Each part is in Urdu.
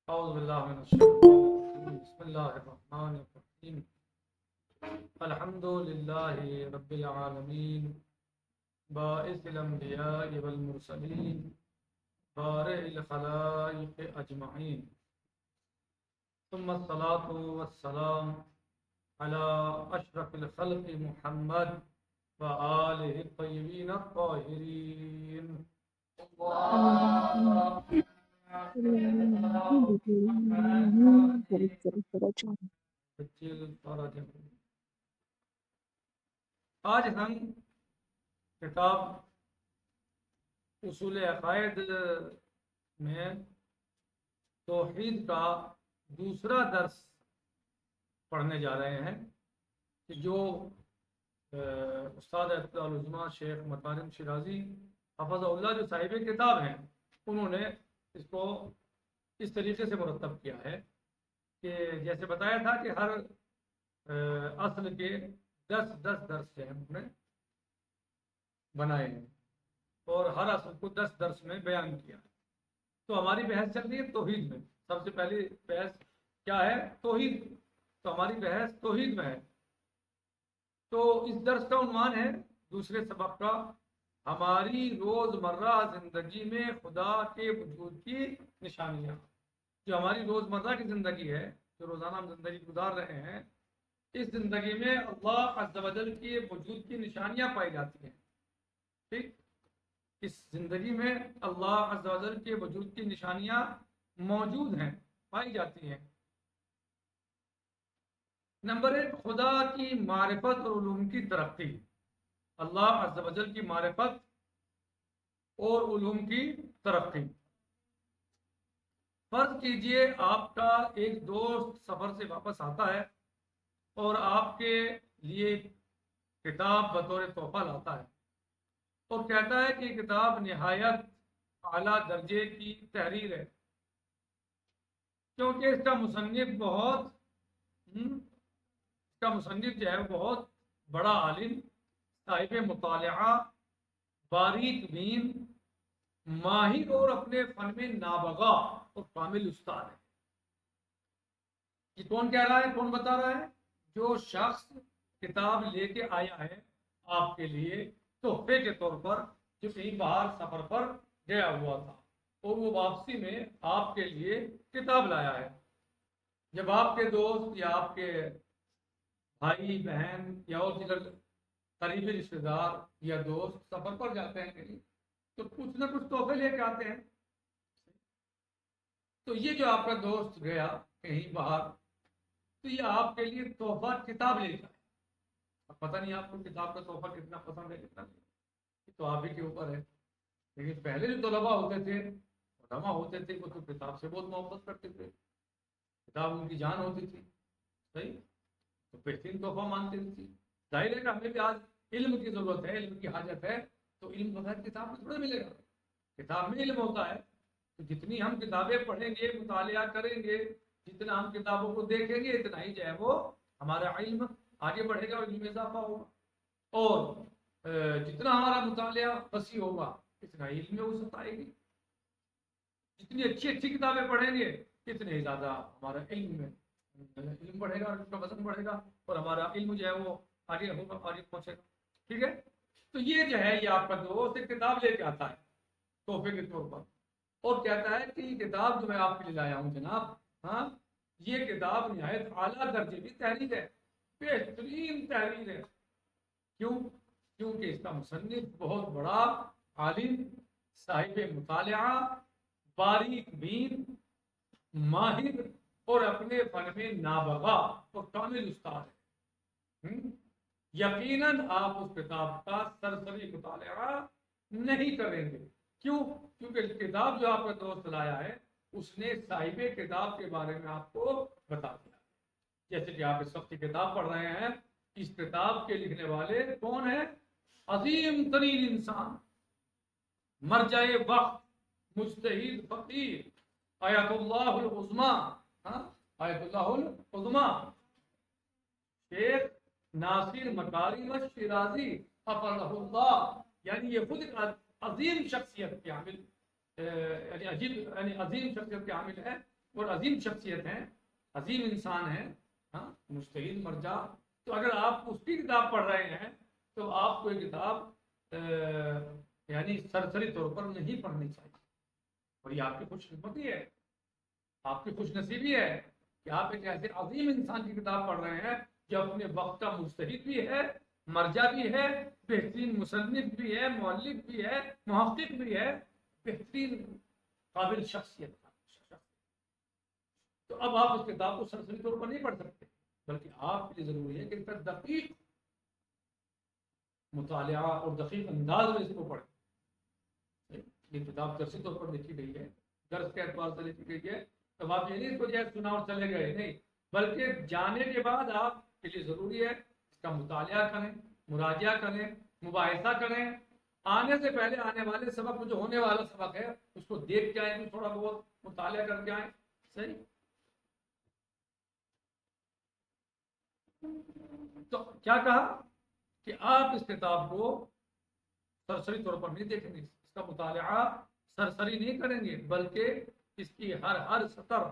اعوذ باللہ من الشیطان الرجیم بسم اللہ الرحمن الرحیم الحمد للہ رب العالمین باعث الانبیاء والمرسلین بارئ الخلائق اجمعین ثم الصلاة والسلام على اشرف الخلق محمد وآلہ الطیبین الطاہرین آج ہم کتاب اصول عقائد میں توحید کا دوسرا درس پڑھنے جا رہے ہیں کہ جو استاد العلماء شیخ مکارم شیرازی حفظ اللہ جو صاحب کتاب ہیں انہوں نے اس کو اس طریقے سے مرتب کیا ہے کہ جیسے بتایا تھا کہ ہر اصل کے 10 درس سے ہم نے بنائے ہیں اور ہر اصل کو 10 درس میں بیان کیا ہے۔ تو ہماری بحث چل رہی ہے توحید میں۔ سب سے پہلی بحث کیا ہے؟ توحید۔ تو ہماری بحث توحید میں ہے۔ تو اس درس کا عنوان ہے دوسرے سبق کا ہماری روزمرہ زندگی میں خدا کے وجود کی نشانیاں۔ جو ہماری روزمرہ کی زندگی ہے، جو روزانہ ہم زندگی گزار رہے ہیں، اس زندگی میں اللہ عز و جل کے وجود کی نشانیاں پائی جاتی ہیں۔ ٹھیک، اس زندگی میں اللہ عز و جل کے وجود کی نشانیاں موجود ہیں، پائی جاتی ہیں۔ نمبر 1، خدا کی معرفت اور علوم کی ترقی۔ اللہ عز و جل کی معرفت اور علوم کی ترقی۔ فرض کیجئے آپ کا ایک دوست سفر سے واپس آتا ہے اور آپ کے لیے کتاب بطور تحفہ لاتا ہے اور کہتا ہے کہ کتاب نہایت اعلیٰ درجے کی تحریر ہے، کیونکہ اس کا مصنف جو ہے بہت بڑا عالم، صاحب مطالعہ، باریک بین، ماہر اور اپنے فن میں نابغہ اور کامل استاد ہے۔ یہ کون کہہ رہا ہے؟ کون بتا رہا ہے؟ جو شخص کتاب لے کے آیا ہے آپ کے لیے تحفے کے طور پر، جو کہیں باہر سفر پر گیا ہوا تھا اور وہ واپسی میں آپ کے لیے کتاب لایا ہے۔ جب آپ کے دوست یا آپ کے بھائی بہن یا اور دیگر قریبی رشتے دار یا دوست سفر پر جاتے ہیں کہیں تو کچھ نہ کچھ تحفے لے کے آتے ہیں۔ تو یہ جو آپ کا دوست گیا کہیں باہر تو یہ آپ کے لیے تحفہ کتاب لے جائے۔ اب پتہ نہیں آپ کو کتاب کا تحفہ کتنا پسند ہے کتنا نہیں، یہ تو آپ ہی کے اوپر ہے۔ لیکن پہلے جو طلباء ہوتے تھے، علماء ہوتے تھے، وہ تو کتاب سے بہت محبت کرتے تھے، کتاب ان کی جان ہوتی تھی، صحیح، تو بہترین تحفہ مانتے تھے۔ ظاہر ہے کہ ہمیں بھی آج علم کی ضرورت ہے، علم کی حاجت ہے، تو علم بغیر کتاب میں تھوڑا ملے گا۔ کتاب میں علم ہوتا ہے، تو جتنی ہم کتابیں پڑھیں گے، مطالعہ کریں گے، جتنا ہم کتابوں کو دیکھیں گے، اتنا ہی جو ہے وہ ہمارا علم آگے بڑھے گا اور علم میں اضافہ ہوگا، اور جتنا ہمارا مطالعہ وسیع ہوگا اتنا علم میں وسعت آئے گی۔ جتنی اچھی اچھی کتابیں پڑھیں گے اتنے ہی زیادہ ہمارا علم بڑھے گا اور اس کا وزن بڑھے گا اور ہمارا علم جو ہے وہ آگے ہوگا، آگے پہنچے گا۔ ٹھیک ہے، تو یہ جو ہے یہ آپ کا دوست ایک کتاب لے کے آتا ہے تحفے کے طور پر اور کہتا ہے کہ یہ کتاب جو میں آپ کے لیے لایا ہوں جناب، ہاں، یہ کتاب نہایت اعلیٰ درجے کی تحریر ہے، بہترین تحریر ہے۔ کیوں؟ کیونکہ اس کا مصنف بہت بڑا عالم، صاحب مطالعہ، باریک بین، ماہر اور اپنے فن میں نابغہ اور کامل استاد ہے۔ یقیناً آپ اس کتاب کا سرسری مطالعہ نہیں کریں گے۔ کیوں؟ کیونکہ کتاب جو آپ کا دوست لایا ہے اس نے صاحب کتاب کے بارے میں آپ کو بتا دیا۔ جیسے کہ آپ اس وقت کی کتاب پڑھ رہے ہیں، اس کتاب کے لکھنے والے کون ہیں؟ عظیم ترین انسان، مرجع وقت، مجتہد فقیر، آیت اللہ العظمیٰ، آیت اللہ العظمیٰ، شیخ ناصر مکارم شیرازی حفظہ اللہ، یعنی یہ خود ایک عظیم شخصیت کے حامل، یعنی عظیم شخصیت کے حامل ہے۔ اور عظیم شخصیت ہیں، عظیم انسان ہیں، ہاں، مجتہد مرجع. تو اگر آپ اس کی کتاب پڑھ رہے ہیں تو آپ کو یہ کتاب یعنی سرسری طور پر نہیں پڑھنی چاہیے. اور یہ آپ کی خوش قسمتی ہے، آپ کی خوش نصیبی ہے کہ آپ ایک ایسے عظیم انسان کی کتاب پڑھ رہے ہیں جو اپنے وقت کا مجتہد بھی ہے، مرجع بھی ہے، بہترین مصنف بھی ہے، مؤلف بھی ہے، محقق بھی ہے، بہترین قابل شخصیت کا. تو اب آپ اس کتاب کو سرسری طور پر نہیں پڑھ سکتے، بلکہ آپ کے لیے ضروری ہے کہ اس کا دقیق مطالعہ اور دقیق انداز میں اس کو پڑھیں. یہ کتاب درسی طور پر لکھی گئی ہے، درس کے اعتبار سے لکھی گئی ہے. تو آپ یہ نہیں اس کو جو ہے سنا اور چلے گئے، نہیں، بلکہ جانے کے بعد آپ کے لیے ضروری ہے اس کا مطالعہ کریں، مراجعہ کریں، مباحثہ کریں. آنے سے پہلے آنے والے سبق جو ہونے والا سبق ہے اس کو دیکھ کے آئیں، تھوڑا بہت مطالعہ کر کے آئیں. صحیح. تو کیا کہا کہ آپ اس کتاب کو سرسری طور پر نہیں دیکھیں گے، اس کا مطالعہ سرسری نہیں کریں گے، بلکہ اس کی ہر سطر،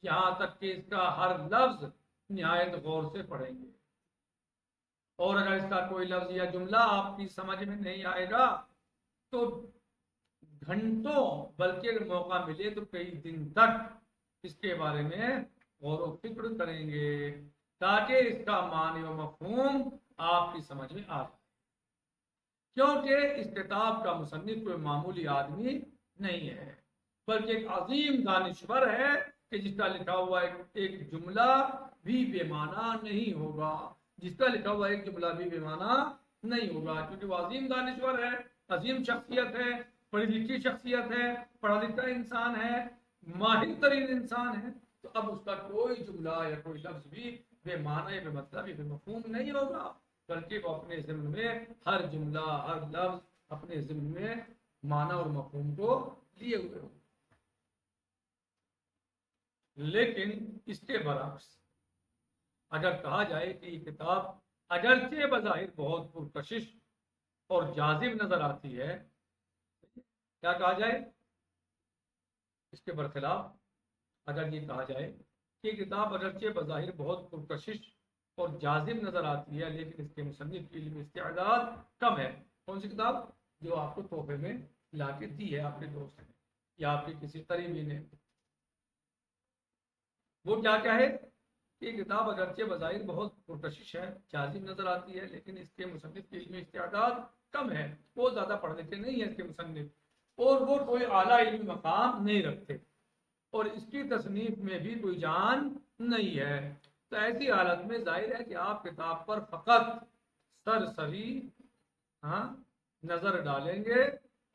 یہاں تک کہ اس کا ہر لفظ نہایت غور سے پڑھیں گے. اور اگر اس کا کوئی لفظ یا جملہ آپ کی سمجھ میں نہیں آئے گا تو گھنٹوں، بلکہ اگر موقع ملے تو کئی دن تک اس کے بارے میں غور و فکر کریں گے تاکہ اس کا معنی و مفہوم آپ کی سمجھ میں آ جائے. کیونکہ اس کتاب کا مصنف کوئی معمولی آدمی نہیں ہے، بلکہ ایک عظیم دانشور ہے کہ جس کا لکھا ہوا ایک جملہ بھی بے معنی نہیں ہوگا، جس کا لکھا ہوا ایک جملہ بھی بے معنی نہیں ہوگا، کیونکہ وہ عظیم دانشور ہے، عظیم شخصیت ہے، پڑھی لکھی شخصیت ہے، پڑھا لکھا انسان ہے، ماہر ترین انسان ہے. تو اب اس کا کوئی جملہ یا کوئی لفظ بھی بے معنی یا بے مطلب یا بے مفہوم نہیں ہوگا، بلکہ وہ اپنے ذمہ میں ہر جملہ، ہر لفظ اپنے ذمہ میں معنی اور مفہوم کو لیے ہوئے ہوں. لیکن اس کے برعکس اگر کہا جائے کہ یہ کتاب اگرچہ بظاہر بہت پرکشش اور جاذب نظر آتی ہے، کیا کہا جائے اس کے برخلاف، اگر یہ کہا جائے کہ کتاب اگرچہ بظاہر بہت پرکشش اور جاذب نظر آتی ہے لیکن اس کے مصنف کی علمی استعداد کم ہے. کون سی کتاب؟ جو آپ کو تحفے میں لا کے دی ہے آپ کے دوست نے یا آپ کے کسی قریبی نے. وہ کیا ہے کہ کتاب اگرچہ بظاہر بہت پرکشش ہے، جاذب نظر آتی ہے، لیکن اس کے مصنف کی علمی استعداد کم ہے. وہ زیادہ پڑھ لکھے نہیں ہے اس کے مصنف، اور وہ کوئی اعلیٰ علمی مقام نہیں رکھتے، اور اس کی تصنیف میں بھی کوئی جان نہیں ہے. تو ایسی حالت میں ظاہر ہے کہ آپ کتاب پر فقط سرسری نظر ڈالیں گے،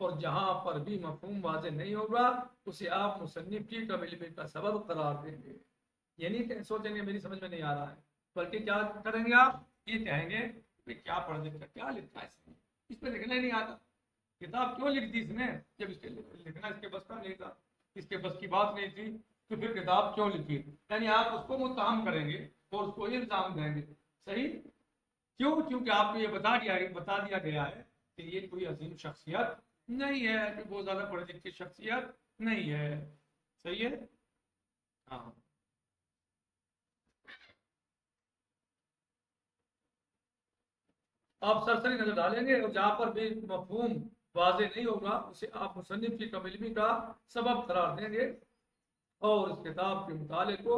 اور جہاں پر بھی مفہوم واضح نہیں ہوگا اسے آپ مصنف کی کم علمی کا سبب قرار دیں گے. یعنی کہ سوچیں گے میری سمجھ میں نہیں آ رہا ہے، بلکہ کیا کریں گے آپ؟ یہ کہیں گے کہ کیا پڑھ لکھا، کیا لکھا ہے اس پہ لکھنا ہی نہیں آتا. کتاب کیوں لکھ دی اس نے جب اس کے لکھنا اس کے بس کا نہیں تھا، اس کے بس کی بات نہیں تھی، تو پھر کتاب کیوں لکھی؟ یعنی آپ اس کو متہم کریں گے اور اس کو یہ الزام دیں گے. صحیح. کیوں؟ کیونکہ آپ کو یہ بتا دیا گیا ہے کہ یہ کوئی عظیم شخصیت نہیں ہے، کہ بہت زیادہ پڑھی لکھی شخصیت نہیں ہے. صحیح ہے. ہاں. آپ سرسری نظر ڈالیں گے اور جہاں پر بھی مفہوم واضح نہیں ہوگا اسے آپ مصنف کی کم علمی کا سبب قرار دیں گے اور اس کتاب کے مطالعے کو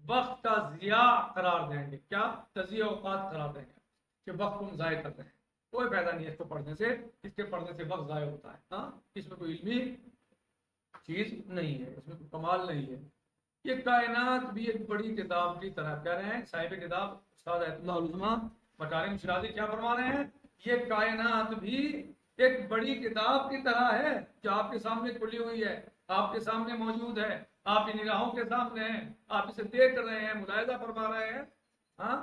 وقت کا ضیاع قرار دیں گے. کیا؟ تضیع اوقات قرار دیں گے کہ وقت کو ضائع کر رہے ہیں، کوئی فائدہ نہیں ہے اس کو پڑھنے سے، اس کے پڑھنے سے وقت ضائع ہوتا ہے. ہاں، اس میں کوئی علمی چیز نہیں ہے، اس میں کوئی کمال نہیں ہے. یہ کائنات بھی ایک بڑی کتاب کی طرح کہہ رہے ہیں صاحب کتاب استاد ایت اللہ العظمہ مکارم شرازی. کیا فرما رہے ہیں؟ یہ کائنات بھی ایک بڑی کتاب کی طرح ہے جو آپ کے سامنے کھلی ہوئی ہے، آپ کے سامنے موجود ہے، آپ کی نگاہوں کے سامنے ہیں، آپ اسے دیکھ رہے ہیں، ملاحظہ فرما رہے ہیں. ہاں،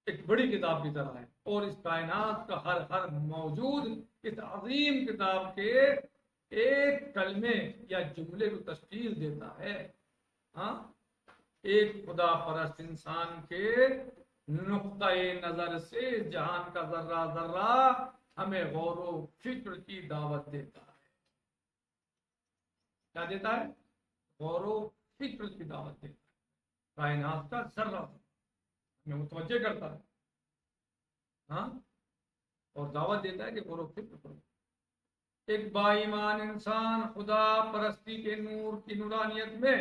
ایک بڑی کتاب کی طرح ہے، اور اس کائنات کا ہر موجود اس عظیم کتاب کے ایک کلمے یا جملے کو تشکیل دیتا ہے. ہاں، ایک خدا پرست انسان کے نقطۂ نظر سے جہان کا ذرہ ذرہ ہمیں غور و فکر کی دعوت دیتا ہے. کیا دیتا ہے؟ غور و فکر کی دعوت دیتا ہے، کائنات کا ذرہ ہمیں متوجہ کرتا ہے، ہاں، اور دعوت دیتا ہے کہ غور و فکر کرو۔ ایک با ایمان انسان خدا پرستی کے نور کی نورانیت میں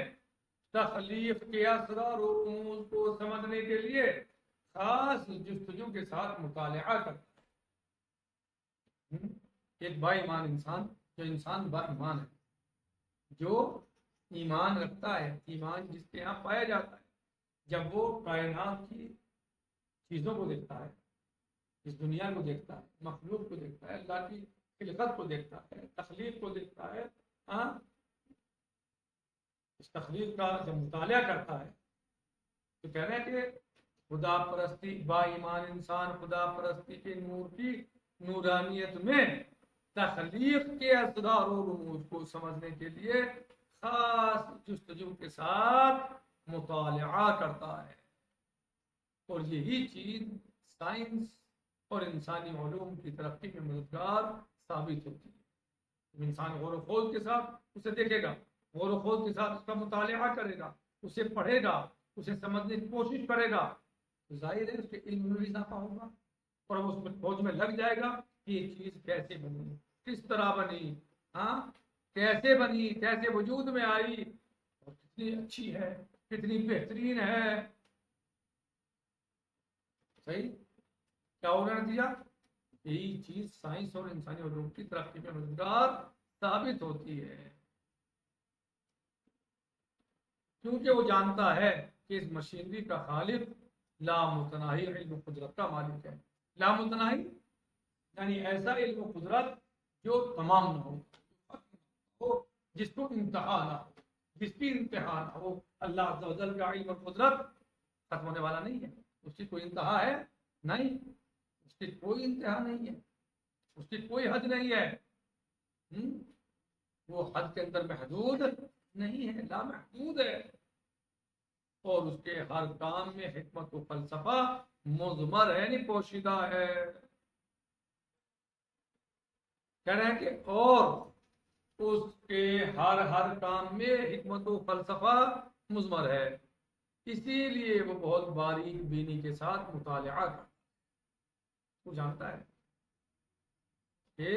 تخلیق کے اسرار و رموز کو سمجھنے کے لیے خاص جستجو کے ساتھ مطالعہ کرتا ہے۔ ایک با ایمان انسان، جو انسان با ایمان ہے، جو ایمان رکھتا ہے، ایمان جس کے یہاں پایا جاتا ہے، جب وہ کائنات کی چیزوں کو دیکھتا ہے، اس دنیا کو دیکھتا ہے، مخلوق کو دیکھتا ہے، اللہ کی خلقت کو دیکھتا ہے، تخلیق کو دیکھتا ہے، ہاں، اس تخلیق کا جب مطالعہ کرتا ہے تو کہہ رہے ہیں کہ خدا پرستی، با ایمان انسان خدا پرستی کے نور کی نورانیت میں تخلیق کے اسرار و رموز کو سمجھنے کے لیے خاص جستجو کے ساتھ مطالعہ کرتا ہے، اور یہی چیز سائنس اور انسانی علوم کی ترقی میں مددگار ثابت ہوتی ہے۔ انسان غور و خوض کے ساتھ اسے دیکھے گا، غور و خوض کے ساتھ اس کا مطالعہ کرے گا، اسے پڑھے گا، اسے سمجھنے کی کوشش کرے گا، تو ظاہر ہے اس کے علم میں اضافہ ہوگا، اور وہ اس میں فوج میں لگ جائے گا کہ یہ چیز کیسے بنی، کس طرح بنی، ہاں، کیسے بنی، کیسے وجود میں آئی، اور کتنی اچھی ہے، کتنی بہترین ہے۔ صحیح، کیا ہوگا نتیجہ؟ یہی چیز سائنس اور انسانی علوم کی ترقی میں مددگار ثابت ہوتی ہے، کیونکہ وہ جانتا ہے کہ اس مشینری کا خالق لامتناہی علم و قدرت کا مالک ہے۔ لامتناہی یعنی ایسا علم و قدرت جو تمام نہ ہو، جس کو انتہا نہ ہو، جس کی انتہا نہ ہو۔ اللہ عز و جل کا علم و قدرت ختم ہونے والا نہیں ہے، اس کی کوئی انتہا ہے نہیں، اس کی کوئی انتہا نہیں ہے، اس کی کوئی حد نہیں ہے، وہ حد کے اندر محدود نہیں ہے، لامحدود ہے، اور اس کے ہر کام میں حکمت و فلسفہ مضمر ہے، یعنی پوشیدہ ہے۔ کہہ رہے ہیں کہ اور اس کے ہر کام میں حکمت و فلسفہ مضمر ہے، اسی لیے وہ بہت باریک بینی کے ساتھ مطالعہ کرتا ہے۔ وہ جانتا ہے کہ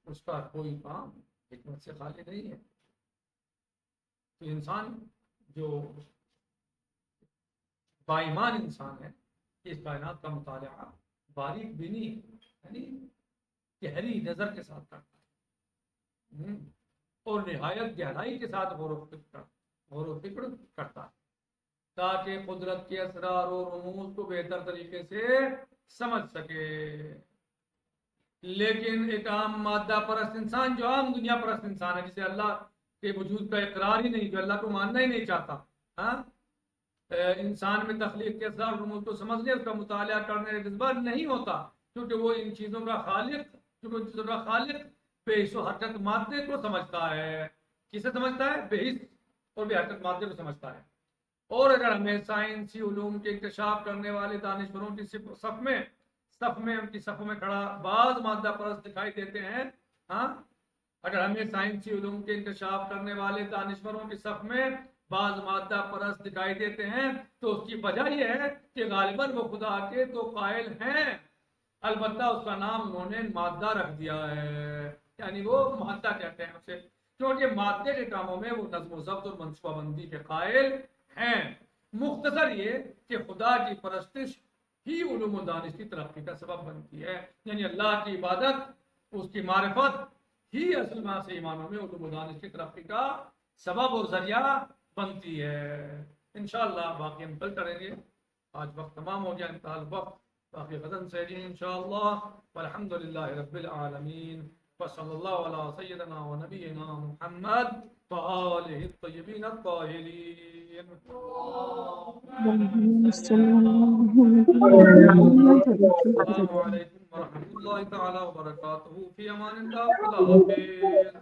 اس کا کوئی کام حکمت سے خالی نہیں ہے۔ تو انسان جو با ایمان انسان ہے، اس کائنات کا مطالعہ باریک بینی یعنی گہری نظر کے ساتھ کرتا ہے، اور نہایت گہرائی کے ساتھ غور و فکر کرتا ہے، تاکہ قدرت کے اسرار و رموز کو بہتر طریقے سے سمجھ سکے۔ لیکن ایک عام مادہ پرست انسان، جو عام دنیا پرست انسان ہے، جسے اللہ کے وجود کا اقرار ہی نہیں، جو اللہ کو ماننا ہی نہیں چاہتا، ہاں، انسان میں تخلیق کے اسرار رموز کو سمجھنے، اس کا مطالعہ کرنے کا جذبہ نہیں ہوتا، کیونکہ وہ ان چیزوں کا خالق بے حس و حرکت مادے کو سمجھتا ہے۔ کسے سمجھتا ہے؟ بے حس اور بے حرکت مادے کو سمجھتا ہے۔ اور اگر ہمیں سائنسی علوم کے انکشاف کرنے والے دانشوروں کی ان کی صف میں کھڑا بعض مادہ پرست دکھائی دیتے ہیں، ہاں، اگر ہمیں سائنسی علوم کے انکشاف کرنے والے دانشوروں کی صف میں بعض مادہ پرست دکھائی دیتے ہیں، تو اس کی وجہ یہ ہے کہ غالباً وہ خدا کے تو قائل ہیں، البتہ اس کا نام انہوں نے مادہ رکھ دیا ہے، یعنی وہ مادہ کہتے ہیں اسے، کیونکہ مادے کے کاموں میں وہ نظم و ضبط اور منصوبہ بندی کے قائل ہیں۔ مختصر یہ کہ خدا کی پرستش ہی علوم و دانش کی ترقی کا سبب بنتی ہے، یعنی اللہ کی عبادت، اس کی معرفت ہی اصل میں سے ایمانوں میں علوم و دانش کی ترقی کا سبب اور ذریعہ بنتی ہے۔ انشاءاللہ باقی ہم کل کریں گے، آج وقت تمام ہو گیا، انتہا الوقت، باقی غداً سے انشاءاللہ، والحمدللہ رب العالمین، وصلی اللہ علی سیدنا و نبینا محمد وآلہ الطیبین الطاہرین۔ السلام علیکم ورحمۃ اللہ تعالی وبرکاتہ، فی امان اللہ، خدا حافظ۔